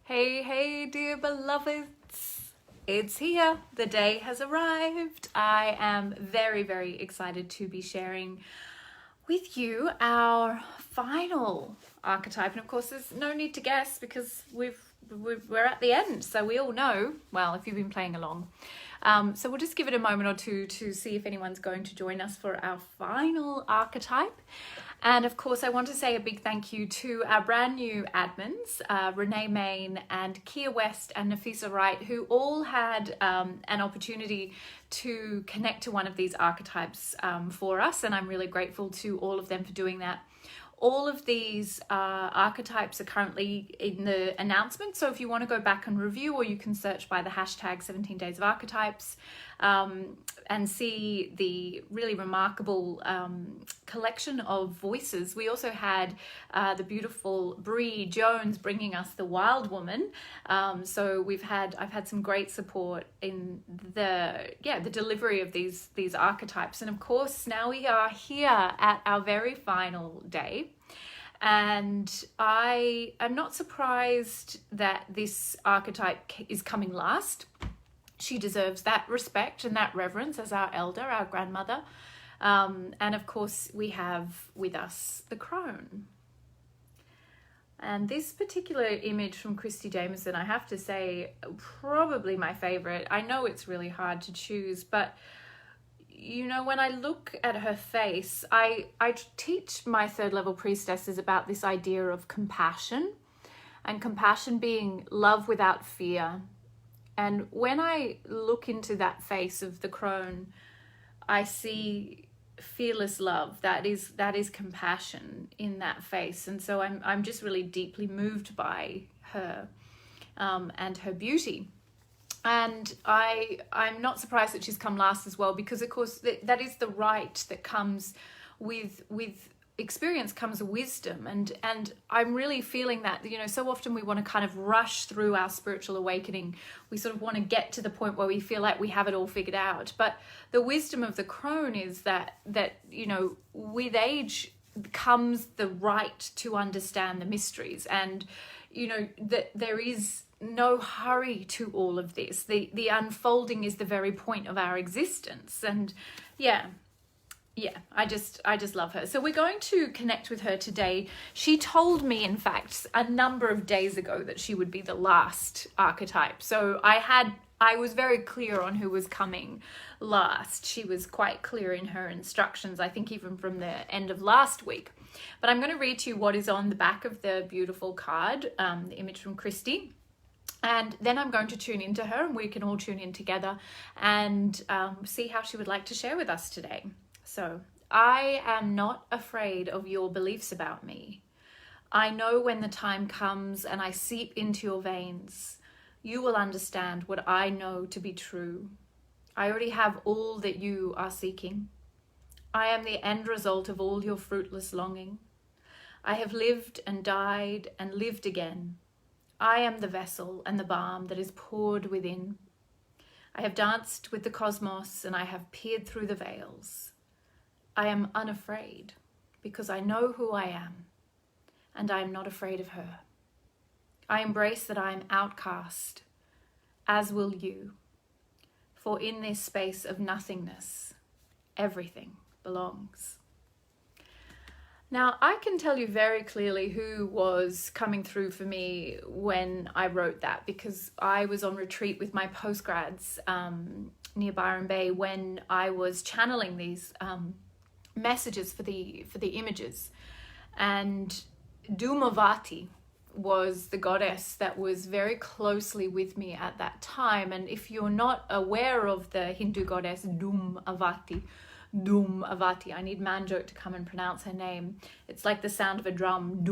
Hey, hey, dear beloveds. It's here. The day has arrived. I am very, very excited to be sharing with you our final archetype. And of course, there's no need to guess because we're at the end. So we all know, well, if you've been playing along. So we'll just give it a moment or two to see if anyone's going to join us for our final archetype. And of course, I want to say a big thank you to our brand new admins, Renee Main and Kia West and Nafisa Wright, who all had an opportunity to connect to one of these archetypes for us. And I'm really grateful to all of them for doing that. All of these archetypes are currently in the announcement. So if you want to go back and review, or you can search by the hashtag 17 Days of Archetypes and see the really remarkable collection of voices. We also had the beautiful Bree Jones bringing us the Wild Woman. So I've had some great support in the delivery of these archetypes. And of course, now we are here at our very final day. And I am not surprised that this archetype is coming last. She deserves that respect and that reverence as our elder, our grandmother. And of course, we have with us the Crone. And this particular image from Christy Jameson, I have to say, probably my favorite. I know it's really hard to choose, but you know, when I look at her face, I teach my third level priestesses about this idea of compassion, and compassion being love without fear. And when I look into that face of the Crone, I see fearless love. That is compassion in that face. And so I'm just really deeply moved by her and her beauty. And I'm not surprised that she's come last as well, because of course that is the right that comes with experience comes wisdom. And I'm really feeling that, you know, so often we want to kind of rush through our spiritual awakening. We sort of want to get to the point where we feel like we have it all figured out. But the wisdom of the Crone is that you know, with age comes the right to understand the mysteries. And, you know, that there is no hurry to all of this. The unfolding is the very point of our existence. And yeah, I just love her. So we're going to connect with her today. She told me, in fact, a number of days ago that she would be the last archetype. So I was very clear on who was coming last. She was quite clear in her instructions, I think even from the end of last week. But I'm going to read to you what is on the back of the beautiful card, the image from Christy. And then I'm going to tune into her, and we can all tune in together and see how she would like to share with us today. So, I am not afraid of your beliefs about me. I know when the time comes and I seep into your veins, you will understand what I know to be true. I already have all that you are seeking. I am the end result of all your fruitless longing. I have lived and died and lived again. I am the vessel and the balm that is poured within. I have danced with the cosmos and I have peered through the veils. I am unafraid because I know who I am, and I am not afraid of her. I embrace that I am outcast, as will you. For in this space of nothingness, everything belongs. Now, I can tell you very clearly who was coming through for me when I wrote that, because I was on retreat with my postgrads near Byron Bay when I was channeling these messages for the images. And Dhumavati was the goddess that was very closely with me at that time. And if you're not aware of the Hindu goddess Dhumavati, I need Manjot to come and pronounce her name. It's like the sound of a drum.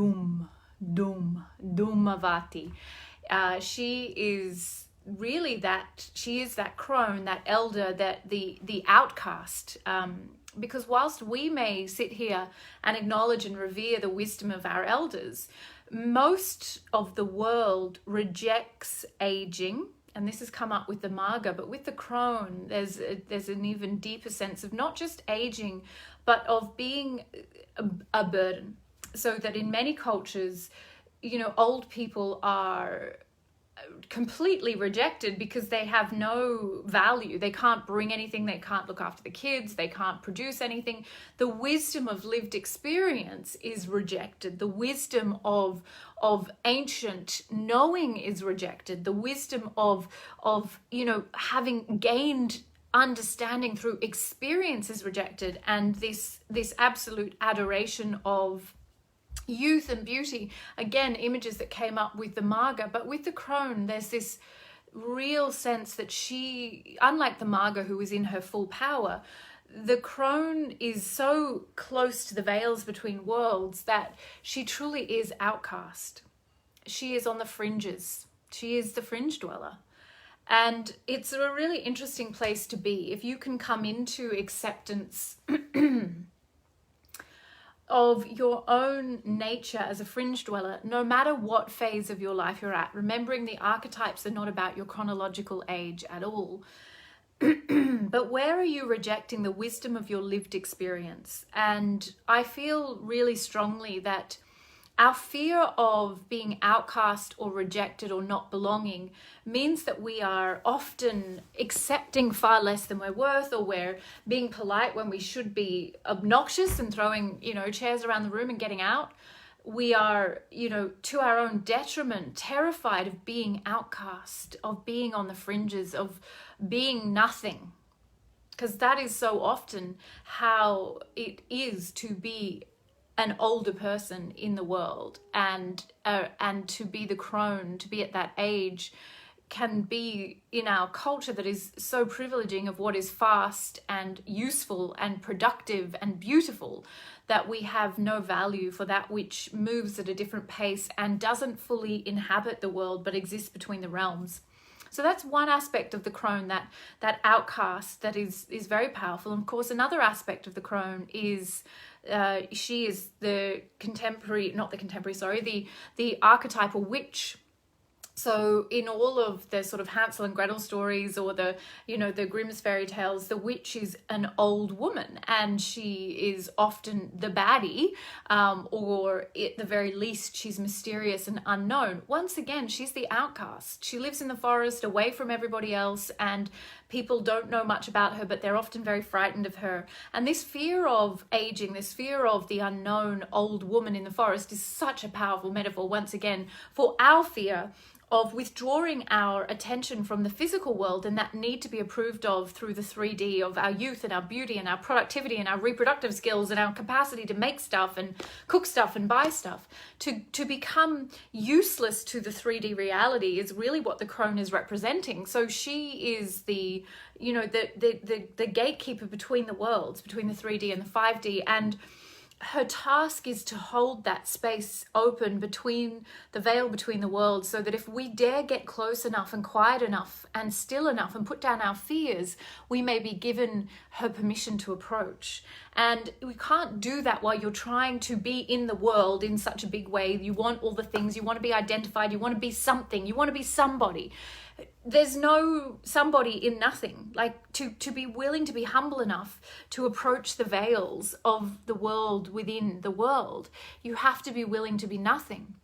Dhumavati. She is really she is that Crone, that elder, that the outcast. Because whilst we may sit here and acknowledge and revere the wisdom of our elders, most of the world rejects aging. And this has come up with the Marga, but with the Crone, there's an even deeper sense of not just aging, but of being a burden. So that in many cultures, you know, old people are completely rejected because they have no value. They can't bring anything. They can't look after the kids. They can't produce anything. The wisdom of lived experience is rejected. The wisdom of ancient knowing is rejected. The wisdom of having gained understanding through experience is rejected. And this absolute adoration of youth and beauty, again, images that came up with the Marga, but with the Crone, there's this real sense that she, unlike the Marga who is in her full power, the Crone is so close to the veils between worlds that she truly is outcast. She is on the fringes. She is the fringe dweller. And it's a really interesting place to be. If you can come into acceptance of your own nature as a fringe dweller, no matter what phase of your life you're at, remembering the archetypes are not about your chronological age at all, but where are you rejecting the wisdom of your lived experience? And I feel really strongly that our fear of being outcast or rejected or not belonging means that we are often accepting far less than we're worth, or we're being polite when we should be obnoxious and throwing, chairs around the room and getting out. We are, to our own detriment, terrified of being outcast, of being on the fringes, of being nothing. Because that is so often how it is to be an older person in the world, and to be the Crone, to be at that age, can be in our culture that is so privileging of what is fast and useful and productive and beautiful, that we have no value for that which moves at a different pace and doesn't fully inhabit the world but exists between the realms. So that's one aspect of the Crone, that outcast that is very powerful. And of course, another aspect of the Crone is she is the archetypal witch. So in all of the sort of Hansel and Gretel stories, or the Grimm's fairy tales, the witch is an old woman, and she is often the baddie, or at the very least she's mysterious and unknown. Once again, she's the outcast. She lives in the forest away from everybody else, and people don't know much about her, but they're often very frightened of her. And this fear of aging, this fear of the unknown old woman in the forest, is such a powerful metaphor, once again, for our fear of withdrawing our attention from the physical world and that need to be approved of through the 3D of our youth and our beauty and our productivity and our reproductive skills and our capacity to make stuff and cook stuff and buy stuff. To become useless to the 3D reality is really what the Crone is representing. So she is the gatekeeper between the worlds, between the 3D and the 5D, and her task is to hold that space open between the veil between the worlds, so that if we dare get close enough and quiet enough and still enough and put down our fears, we may be given her permission to approach. And we can't do that while you're trying to be in the world in such a big way. You want all the things, you want to be identified, you want to be something, you want to be somebody. There's no somebody in nothing. Like to be willing to be humble enough to approach the veils of the world within the world, you have to be willing to be nothing.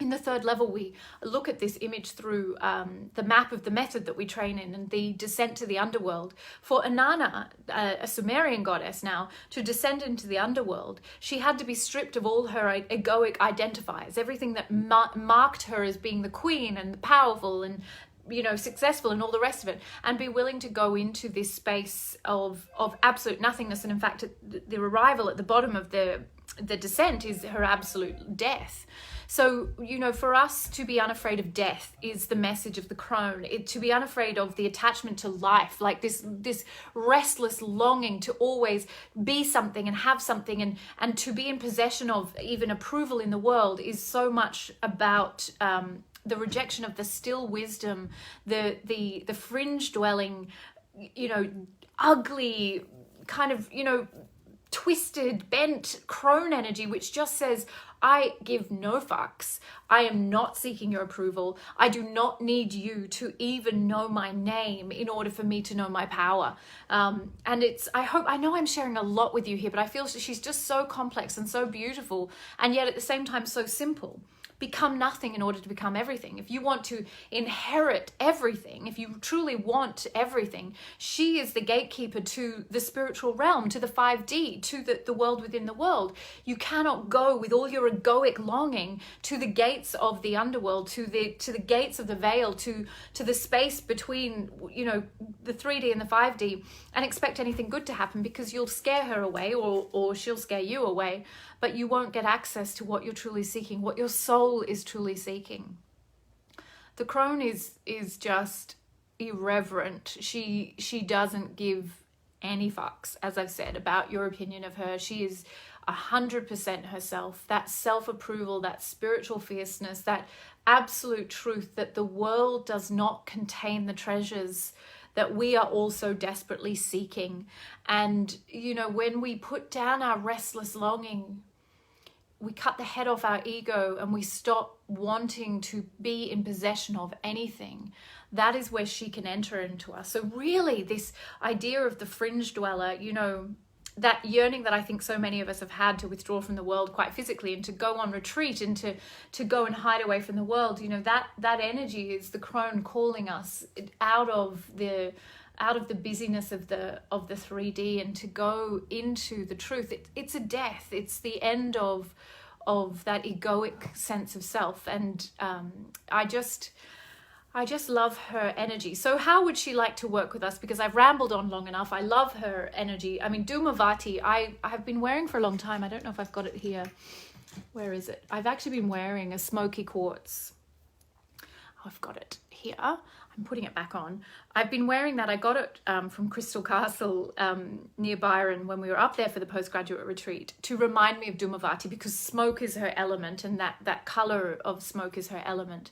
In the third level, we look at this image through the map of the method that we train in, and the descent to the underworld. For Inanna, a Sumerian goddess now, to descend into the underworld, she had to be stripped of all her egoic identifiers, everything that marked her as being the queen and the powerful and successful and all the rest of it, and be willing to go into this space of absolute nothingness. And in fact, the arrival at the bottom of the descent is her absolute death. So, for us to be unafraid of death is the message of the Crone. To be unafraid of the attachment to life, like this restless longing to always be something and have something, and to be in possession of even approval in the world, is so much about the rejection of the still wisdom, the fringe dwelling, ugly kind of, twisted, bent Crone energy, which just says, I give no fucks. I am not seeking your approval. I do not need you to even know my name in order for me to know my power. And I know I'm sharing a lot with you here, but I feel she's just so complex and so beautiful, and yet at the same time so simple. become nothing in order to become everything. If you want to inherit everything, if you truly want everything, she is the gatekeeper to the spiritual realm, to the 5D, to the world within the world. You cannot go with all your egoic longing to the gates of the underworld, to the gates of the veil, to the space between, you know, the 3D and the 5D, and expect anything good to happen, because you'll scare her away, or she'll scare you away, but you won't get access to what you're truly seeking, what your soul is truly seeking. The crone is just irreverent. She doesn't give any fucks, as I've said, about your opinion of her. She is 100% herself. That self-approval, that spiritual fierceness, that absolute truth that the world does not contain the treasures that we are also desperately seeking. And, you know, when we put down our restless longing, we cut the head off our ego and we stop wanting to be in possession of anything. That is where she can enter into us. So really, this idea of the fringe dweller, you know, that yearning that I think so many of us have had to withdraw from the world quite physically, and to go on retreat, and to go and hide away from the world, you know, that energy is the crone calling us out of the busyness of the 3D, and to go into the truth. It's a death. It's the end of that egoic sense of self. And I just love her energy. So how would she like to work with us? Because I've rambled on long enough. I love her energy. I mean, Dhumavati, I have been wearing for a long time. I don't know if I've got it here. Where is it? I've actually been wearing a smoky quartz. Oh, I've got it here. I'm putting it back on. I've been wearing that. I got it from Crystal Castle near Byron when we were up there for the postgraduate retreat, to remind me of Dhumavati, because smoke is her element, and that color of smoke is her element.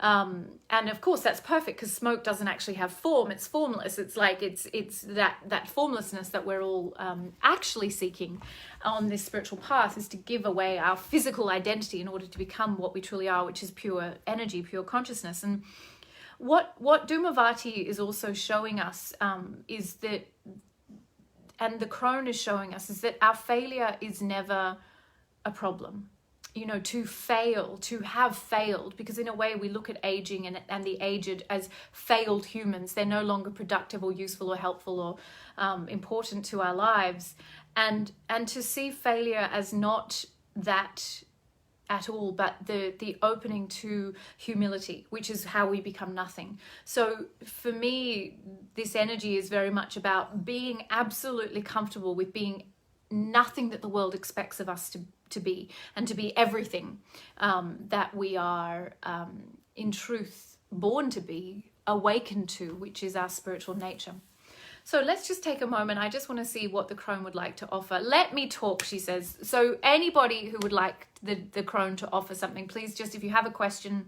And of course that's perfect, because smoke doesn't actually have form. It's formless. It's like it's that formlessness that we're all actually seeking on this spiritual path, is to give away our physical identity in order to become what we truly are, which is pure energy, pure consciousness. And what Dhumavati is also showing us is that, and the crone is showing us, is that our failure is never a problem. You know, to fail, to have failed, because in a way we look at aging and the aged as failed humans. They're no longer productive or useful or helpful or important to our lives. And to see failure as not that at all, but the opening to humility, which is how we become nothing. So for me, this energy is very much about being absolutely comfortable with being nothing that the world expects of us to be, and to be everything that we are in truth born to be, awakened to, which is our spiritual nature. So let's just take a moment. I just want to see what the crone would like to offer. Let me talk, she says. So anybody who would like the crone to offer something, please, just if you have a question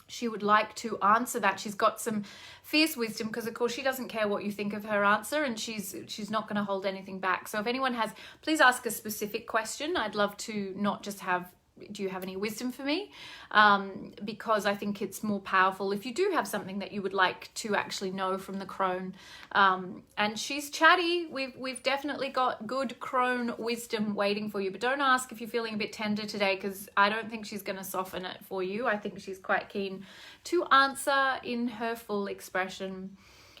she would like to answer that. She's got some fierce wisdom, because of course she doesn't care what you think of her answer, and she's not going to hold anything back. So if anyone has, please ask a specific question. I'd love to not just have, do you have any wisdom for me? Because I think it's more powerful if you do have something that you would like to actually know from the crone. And she's chatty. We've definitely got good crone wisdom waiting for you. But don't ask if you're feeling a bit tender today, because I don't think she's going to soften it for you. I think she's quite keen to answer in her full expression,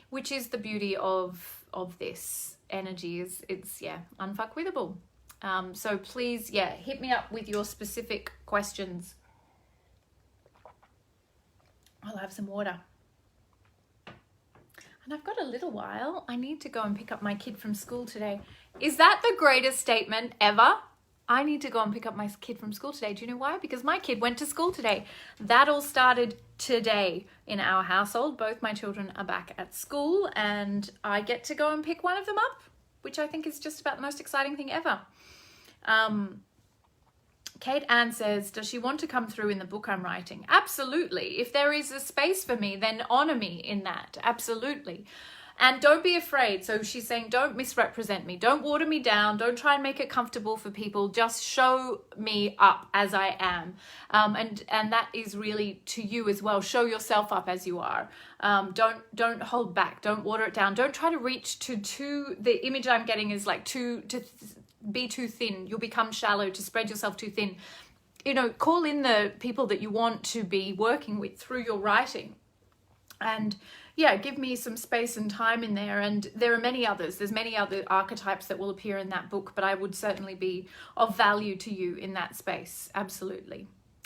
which is the beauty of this energy. It's unfuckwithable. So please, hit me up with your specific questions. I'll have some water. And I've got a little while. I need to go and pick up my kid from school today. Is that the greatest statement ever? I need to go and pick up my kid from school today. Do you know why? Because my kid went to school today. That all started today in our household. Both my children are back at school, and I get to go and pick one of them up, which I think is just about the most exciting thing ever. Kate Ann says, does she want to come through in the book I'm writing? Absolutely. If there is a space for me, then honor me in that. Absolutely. And don't be afraid. So she's saying, don't misrepresent me. Don't water me down. Don't try and make it comfortable for people. Just show me up as I am. And that is really to you as well. Show yourself up as you are. Don't hold back. Don't water it down. Don't try to reach the image I'm getting is like to be too thin. You'll become shallow, to spread yourself too thin. you know, call in the people that you want to be working with through your writing. And yeah, give me some space and time in there. And there are many others. There's many other archetypes that will appear in that book, but I would certainly be of value to you in that space. Absolutely.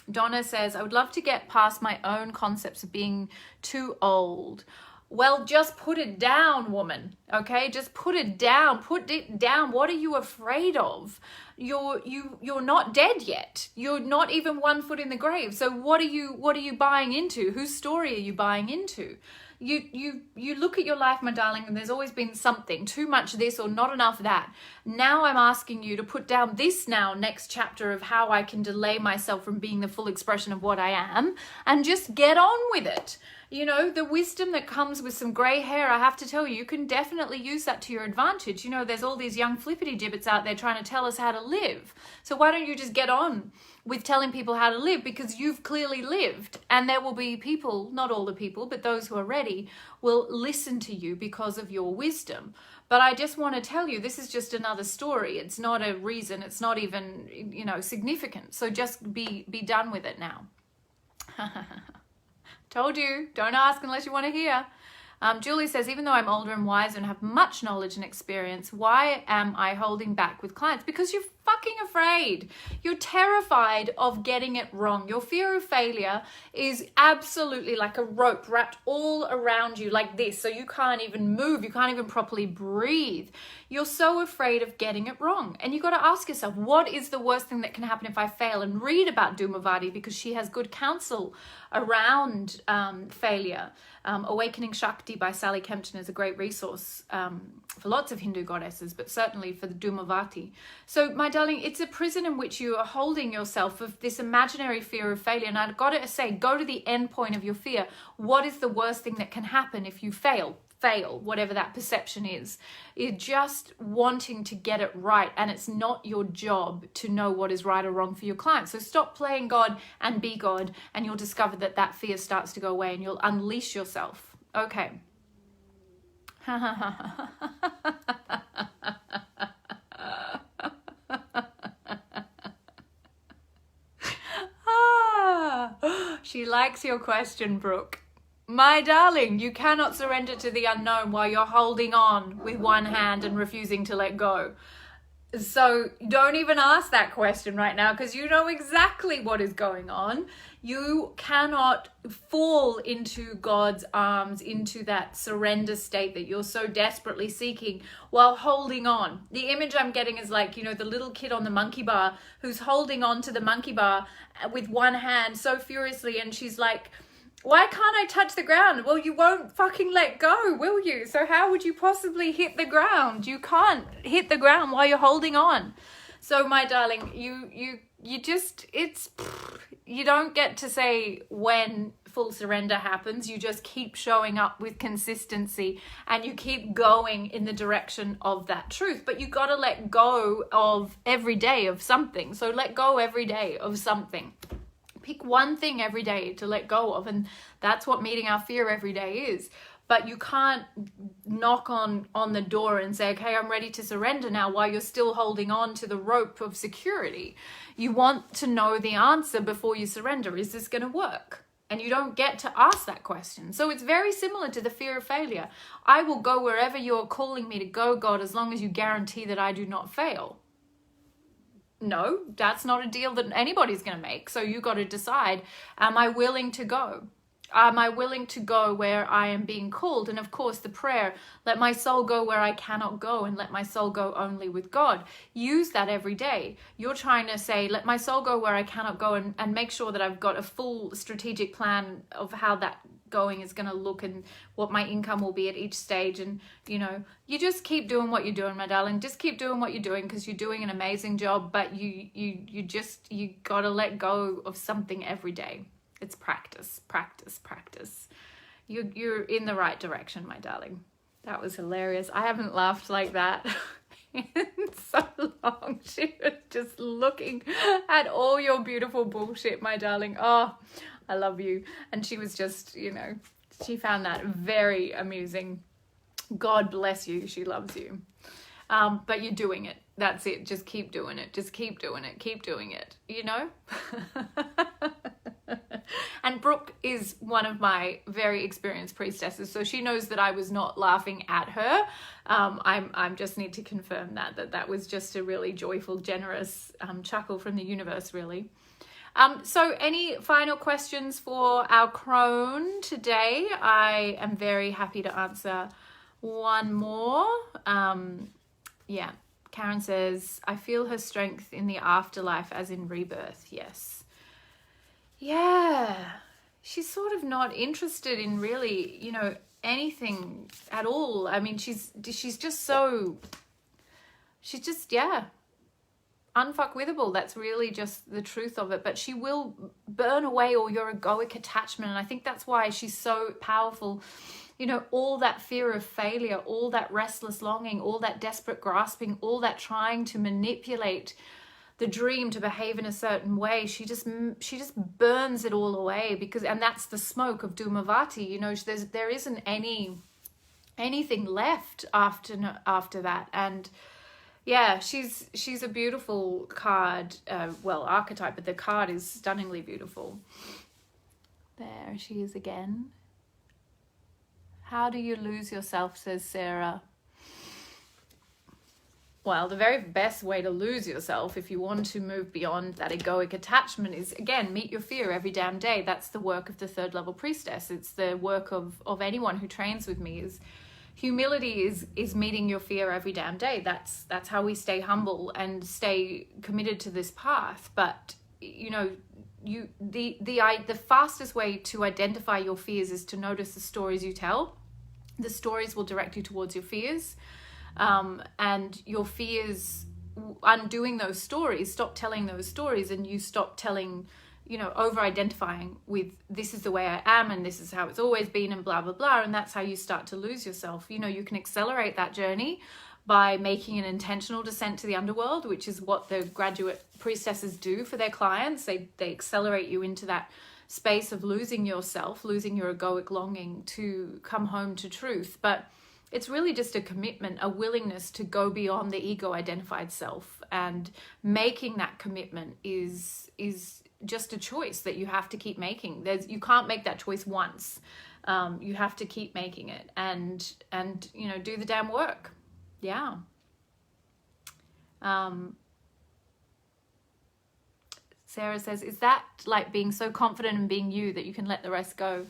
Donna says, I would love to get past my own concepts of being too old. Well, just put it down, woman. Okay, just put it down. Put it down. What are you afraid of? You're not dead yet. You're not even 1 foot in the grave. So what are you buying into? Whose story are you buying into? You look at your life, my darling, and there's always been something, too much this or not enough that. Now I'm asking you to put down this next chapter of how I can delay myself from being the full expression of what I am, and just get on with it. You know, the wisdom that comes with some gray hair, I have to tell you, you can definitely use that to your advantage. You know, there's all these young flippity gibbets out there trying to tell us how to live. So why don't you just get on with telling people how to live, because you've clearly lived, and there will be people, not all the people, but those who are ready will listen to you because of your wisdom. But I just want to tell you, this is just another story. It's not a reason. It's not even, you know, significant. So just be done with it now. Told you, don't ask unless you want to hear. Julie says, even though I'm older and wiser and have much knowledge and experience, why am I holding back with clients? Because you're fucking afraid. You're terrified of getting it wrong. Your fear of failure is absolutely like a rope wrapped all around you like this. So you can't even move. You can't even properly breathe. You're so afraid of getting it wrong. And you got to ask yourself, what is the worst thing that can happen if I fail? And read about Dhumavati, because she has good counsel around failure. Awakening Shakti by Sally Kempton is a great resource for lots of Hindu goddesses, but certainly for the Dhumavati. So, my darling, it's a prison in which you are holding yourself with this imaginary fear of failure. And I've got to say, go to the end point of your fear. What is the worst thing that can happen if you fail, whatever that perception is? You're just wanting to get it right, and it's not your job to know what is right or wrong for your clients. So stop playing God and be God, and you'll discover that that fear starts to go away and you'll unleash yourself. Okay. She likes your question, Brooke. My darling, you cannot surrender to the unknown while you're holding on with one hand and refusing to let go. So don't even ask that question right now, because you know exactly what is going on. You cannot fall into God's arms, into that surrender state that you're so desperately seeking while holding on. The image I'm getting is like, you know, the little kid on the monkey bar who's holding on to the monkey bar with one hand so furiously, and she's like, why can't I touch the ground? Well, you won't fucking let go, will you? So how would you possibly hit the ground? You can't hit the ground while you're holding on. So my darling, you don't get to say when full surrender happens. You just keep showing up with consistency, and you keep going in the direction of that truth. But you got to let go of every day of something. So let go every day of something. Pick one thing every day to let go of, and that's what meeting our fear every day is. But you can't knock on the door and say, okay, I'm ready to surrender now, while you're still holding on to the rope of security. You want to know the answer before you surrender. Is this going to work? And you don't get to ask that question. So it's very similar to the fear of failure. I will go wherever you're calling me to go, God, as long as you guarantee that I do not fail. No, that's not a deal that anybody's going to make. So you got to decide, am I willing to go? Am I willing to go where I am being called? And of course, the prayer, let my soul go where I cannot go, and let my soul go only with God. Use that every day. You're trying to say, let my soul go where I cannot go, and make sure that I've got a full strategic plan of how that going is going to look and what my income will be at each stage. And you know, you just keep doing what you're doing, my darling. Just keep doing what you're doing, because you're doing an amazing job. But you got to let go of something every day. It's practice. You're in the right direction, my darling. That was hilarious. I haven't laughed like that in so long. She was just looking at all your beautiful bullshit, my darling. Oh, I love you. And she was just, you know, she found that very amusing. God bless you. She loves you. But you're doing it. That's it. Just keep doing it. Just keep doing it. Keep doing it, you know? And Brooke is one of my very experienced priestesses, so she knows that I was not laughing at her. I just need to confirm that was just a really joyful, generous chuckle from the universe, really. So any final questions for our crone today? I am very happy to answer one more. Yeah, Karen says, I feel her strength in the afterlife as in rebirth. Yes. Yeah, she's sort of not interested in really, you know, anything at all. I mean, she's just so, she's just, yeah, unfuckwithable. That's really just the truth of it. But she will burn away all your egoic attachment. And I think that's why she's so powerful. You know, all that fear of failure, all that restless longing, all that desperate grasping, all that trying to manipulate the dream to behave in a certain way, she just burns it all away, because, and that's the smoke of Dhumavati. You know, there isn't anything left after that. And yeah, she's a beautiful card, well, archetype, but the card is stunningly beautiful. There she is again. How do you lose yourself, says Sarah. Well, the very best way to lose yourself, if you want to move beyond that egoic attachment, is, again, meet your fear every damn day. That's the work of the third level priestess. It's the work of anyone who trains with me. Is humility is meeting your fear every damn day. That's how we stay humble and stay committed to this path. But, you know, the fastest way to identify your fears is to notice the stories you tell. The stories will direct you towards your fears. And your fears, undoing those stories, stop telling those stories, and you stop telling, you know, over-identifying with this is the way I am and this is how it's always been and blah, blah, blah. And that's how you start to lose yourself. You know, you can accelerate that journey by making an intentional descent to the underworld, which is what the graduate priestesses do for their clients. They accelerate you into that space of losing yourself, losing your egoic longing to come home to truth. But it's really just a commitment, a willingness to go beyond the ego-identified self. And making that commitment is just a choice that you have to keep making. You can't make that choice once. You have to keep making it and you know, do the damn work. Yeah. Sarah says, is that like being so confident in being you that you can let the rest go?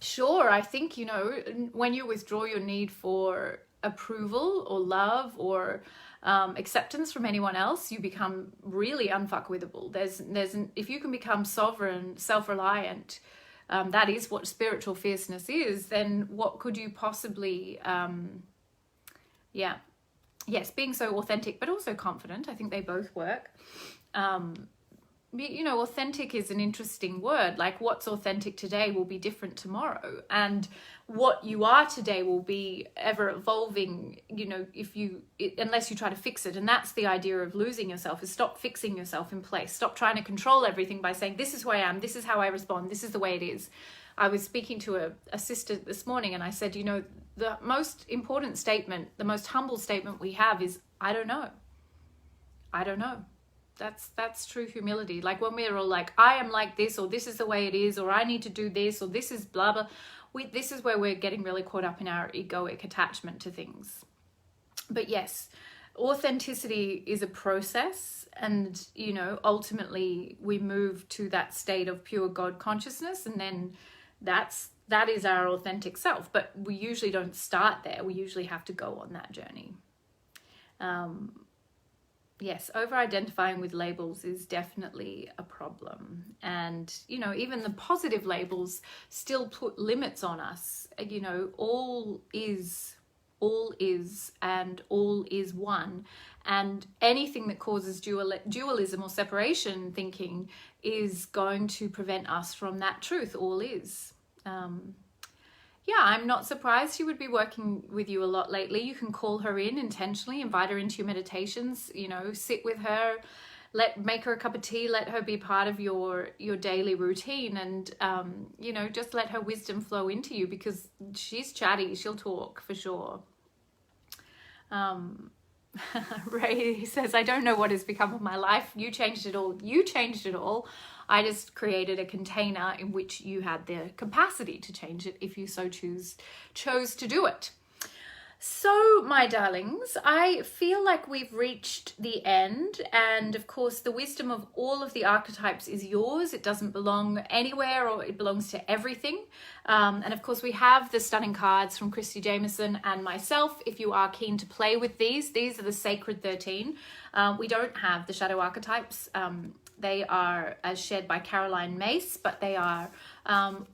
Sure, I think, you know, when you withdraw your need for approval or love or acceptance from anyone else, you become really unfuckwithable. If you can become sovereign, self-reliant, that is what spiritual fierceness is, then what could you possibly, yes, being so authentic, but also confident. I think they both work. You know, authentic is an interesting word. Like, what's authentic today will be different tomorrow, and what you are today will be ever evolving, you know, unless you try to fix it. And that's the idea of losing yourself, is stop fixing yourself in place. Stop trying to control everything by saying, this is who I am, this is how I respond, this is the way it is. I was speaking to a sister this morning, and I said, you know, the most important statement, the most humble statement we have is, I don't know. I don't know. That's true humility. Like, when we're all like, I am like this, or this is the way it is, or I need to do this, or this is blah, blah. This is where we're getting really caught up in our egoic attachment to things. But yes, authenticity is a process. And, you know, ultimately we move to that state of pure God consciousness. And then that is our authentic self. But we usually don't start there. We usually have to go on that journey. Yes, over-identifying with labels is definitely a problem. And, you know, even the positive labels still put limits on us. You know, all is, and all is one. And anything that causes dualism or separation thinking is going to prevent us from that truth, all is. Yeah, I'm not surprised she would be working with you a lot lately. You can call her in intentionally, invite her into your meditations, you know, sit with her, make her a cup of tea, let her be part of your daily routine, and, you know, just let her wisdom flow into you, because she's chatty, she'll talk for sure. Ray says, I don't know what has become of my life. You changed it all. You changed it all. I just created a container in which you had the capacity to change it if you so chose to do it. So, my darlings, I feel like we've reached the end, and of course the wisdom of all of the archetypes is yours. It doesn't belong anywhere, or it belongs to everything. And of course we have the stunning cards from Christy Jameson and myself. If you are keen to play with these are the Sacred 13. We don't have the shadow archetypes. They are as shared by Caroline Mace, but they are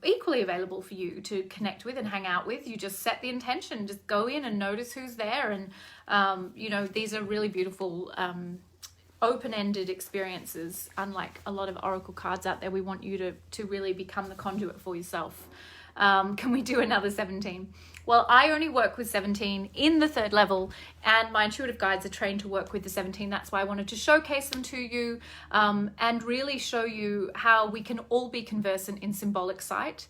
equally available for you to connect with and hang out with. You just set the intention, just go in and notice who's there. And, you know, these are really beautiful, open-ended experiences. Unlike a lot of oracle cards out there, we want you to really become the conduit for yourself. Can we do another 17? Well, I only work with 17 in the 3rd level, and my intuitive guides are trained to work with the 17. That's why I wanted to showcase them to you, and really show you how we can all be conversant in symbolic sight,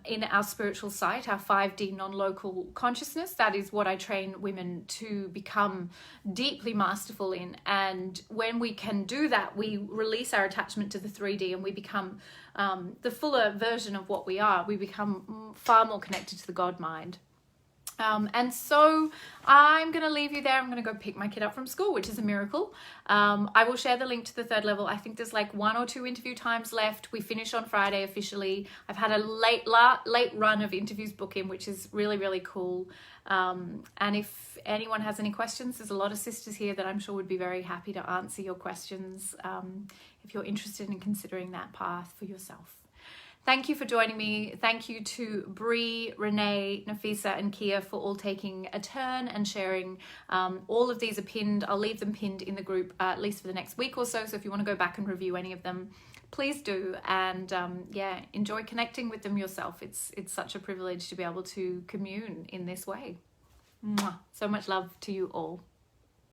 in our spiritual sight, our 5D non-local consciousness. That is what I train women to become deeply masterful in. And when we can do that, we release our attachment to the 3D, and we become the fuller version of what we are. We become far more connected to the God mind. And so I'm going to leave you there. I'm going to go pick my kid up from school, which is a miracle. I will share the link to the 3rd level. I think there's like 1 or 2 interview times left. We finish on Friday officially. I've had a late run of interviews book in, which is really, really cool. And if anyone has any questions, there's a lot of sisters here that I'm sure would be very happy to answer your questions, if you're interested in considering that path for yourself. Thank you for joining me. Thank you to Bree, Renee, Nafisa, and Kia for all taking a turn and sharing. All of these are pinned. I'll leave them pinned in the group at least for the next week or so. So if you want to go back and review any of them, please do. And yeah, enjoy connecting with them yourself. It's such a privilege to be able to commune in this way. Mwah. So much love to you all.